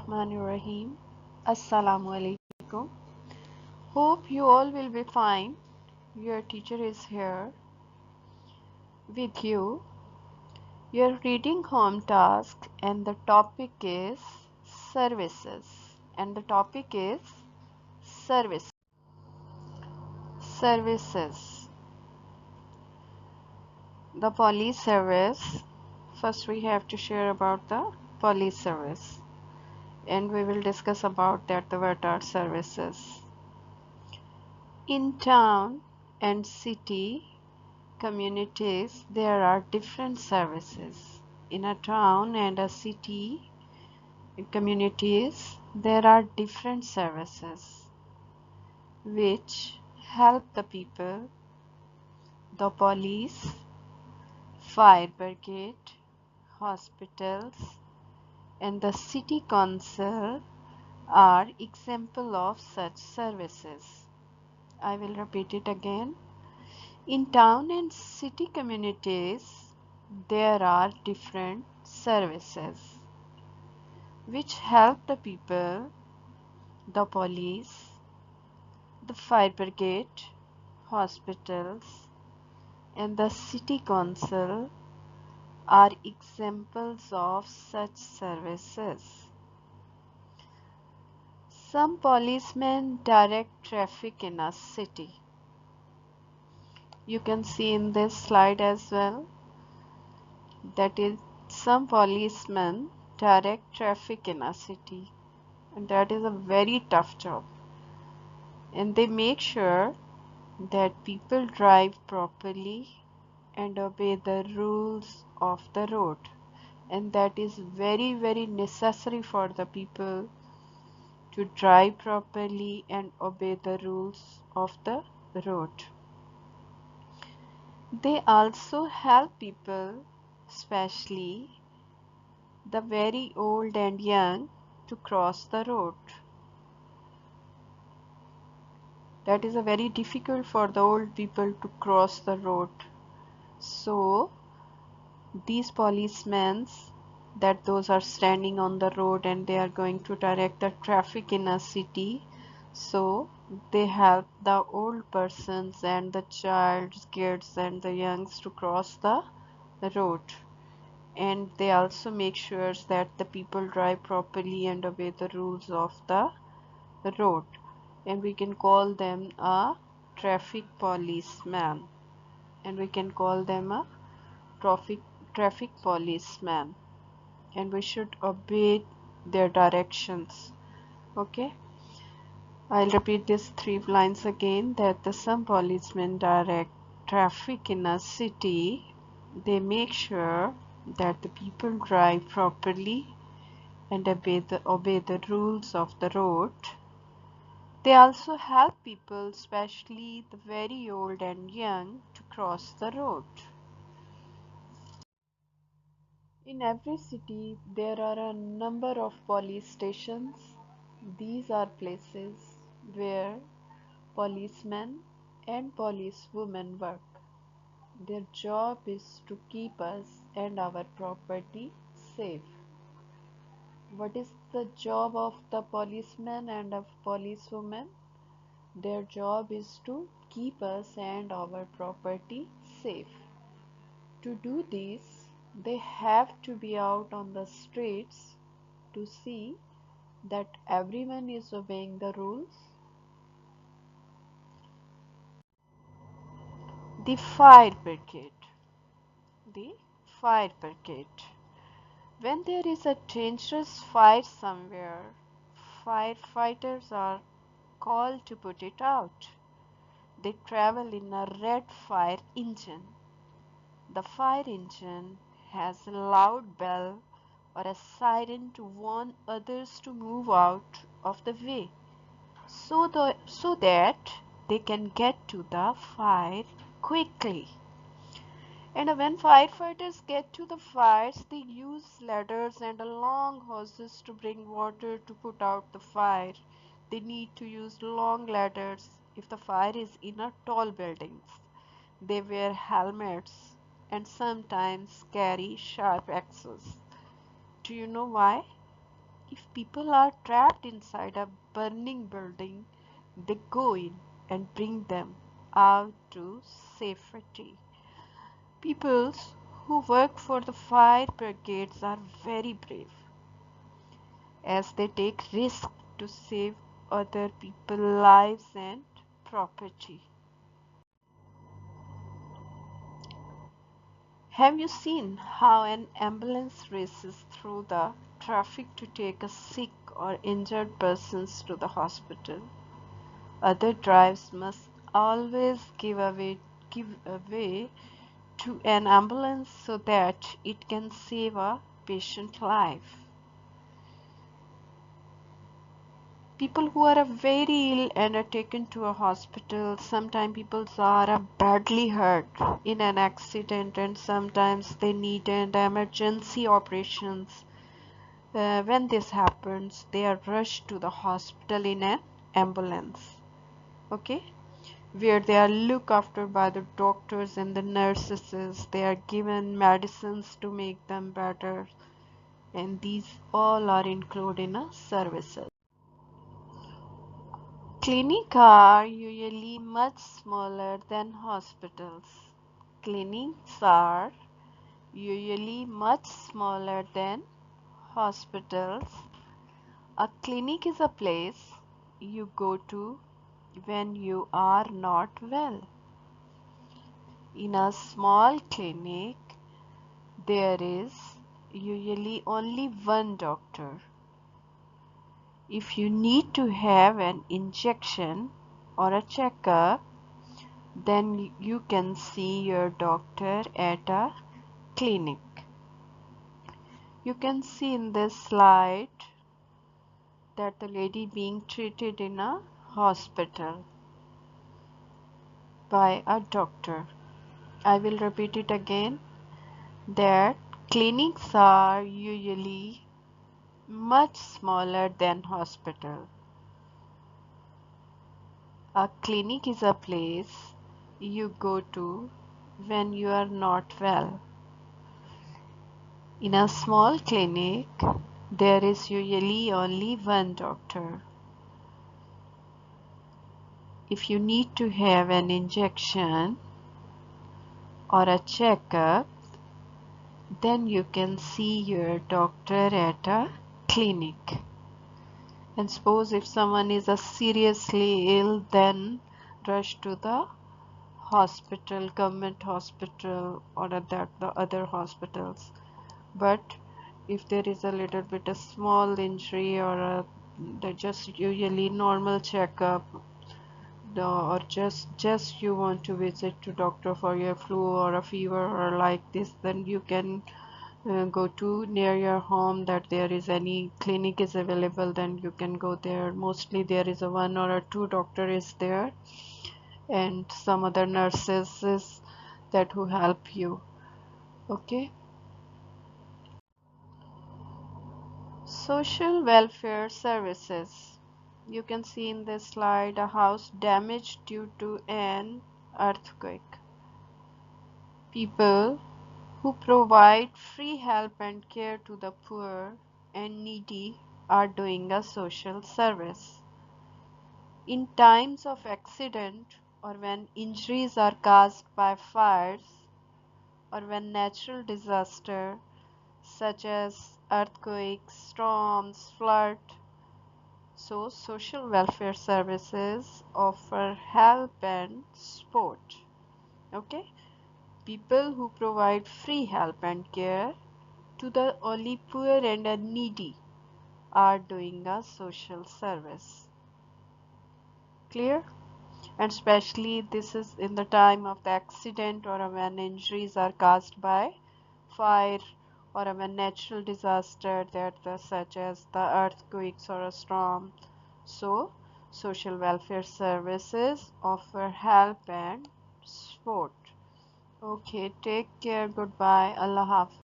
Bismillahirrahmanirrahim. Assalamu alaikum. Hope you all will be fine. Your teacher is here with you. Your reading home task and the topic is services. And the topic is service. Services. The police service. First we have to share about the police service. And we will discuss about that what are services. In town and city communities, there are different services. In a town and a city communities, there are different services which help the people. The police, fire brigade, hospitals, and the city council are examples of such services. I will repeat it again. In town and city communities, there are different services which help the people. The police, the fire brigade, hospitals, and the city council are examples of such services. Some policemen direct traffic in a city. You can see in this slide as well, that is, some policemen direct traffic in a city, and that is a very tough job. And they make sure that people drive properly and obey the rules of the road, and that is very necessary for the people to drive properly and obey the rules of the road. They also help people, especially the very old and young, to cross the road. That is a very difficult for the old people to cross the road. So these policemen, that those are standing on the road and they are going to direct the traffic in a city, so they help the old persons and the childs, kids and the youngs to cross the road. And they also make sure that the people drive properly and obey the rules of the road, and we can call them a traffic policeman, and we can call them a traffic policeman, and we should obey their directions. Okay, I'll repeat these 3 lines again, that the some policemen direct traffic in a city. They make sure that the people drive properly and obey the rules of the road. They also help people, especially the very old and young, to cross the road. In every city, there are a number of police stations. These are places where policemen and policewomen work. Their job is to keep us and our property safe. What is the job of the policeman and of policewoman? Their job is to keep us and our property safe. To do this, they have to be out on the streets to see that everyone is obeying the rules. The fire brigade. The fire brigade. When there is a dangerous fire somewhere, firefighters are called to put it out. They travel in a red fire engine. The fire engine has a loud bell or a siren to warn others to move out of the way, so that they can get to the fire quickly. And when firefighters get to the fires, they use ladders and long hoses to bring water to put out the fire. They need to use long ladders if the fire is in a tall buildings. They wear helmets and sometimes carry sharp axes. Do you know why? If people are trapped inside a burning building, they go in and bring them out to safety. People who work for the fire brigades are very brave as they take risks to save other people's lives and property. Have you seen how an ambulance races through the traffic to take a sick or injured person to the hospital? Other drivers must always give away to an ambulance so that it can save a patient life. People who are very ill and are taken to a hospital, sometimes people are badly hurt in an accident and sometimes they need an emergency operations. When this happens, they are rushed to the hospital in an ambulance, okay, where they are looked after by the doctors and the nurses. They are given medicines to make them better, and these all are included in a services. Clinics are usually much smaller than hospitals. Clinics are usually much smaller than hospitals. A clinic is a place you go to when you are not well. In a small clinic, there is usually only one doctor. If you need to have an injection or a checkup, then you can see your doctor at a clinic. You can see in this slide that the lady being treated in a hospital by a doctor. I will repeat it again, that clinics are usually much smaller than hospital. A clinic is a place you go to when you are not well. In a small clinic, there is usually only one doctor. If you need to have an injection or a checkup, then you can see your doctor at a clinic. And suppose if someone is seriously ill, then rush to the hospital, government hospital, or at that the other hospitals. But if there is a little bit of small injury or just usually normal checkup, or just you want to visit to doctor for your flu or a fever or like this, then you can go to near your home that there is any clinic is available, then you can go there. Mostly there is a one or a two doctor is there and some other nurses is that who help you, okay. Social welfare services. You can see in this slide a house damaged due to an earthquake. People who provide free help and care to the poor and needy are doing a social service. In times of accident or when injuries are caused by fires or when natural disaster such as earthquakes, storms, flood, so social welfare services offer help and support. Okay, people who provide free help and care to the only poor and needy are doing a social service. Clear? And especially this is in the time of the accident or when injuries are caused by fire or when natural disaster that such as the earthquakes or a storm. So social welfare services offer help and support. Okay, take care. Goodbye. Allah Hafiz.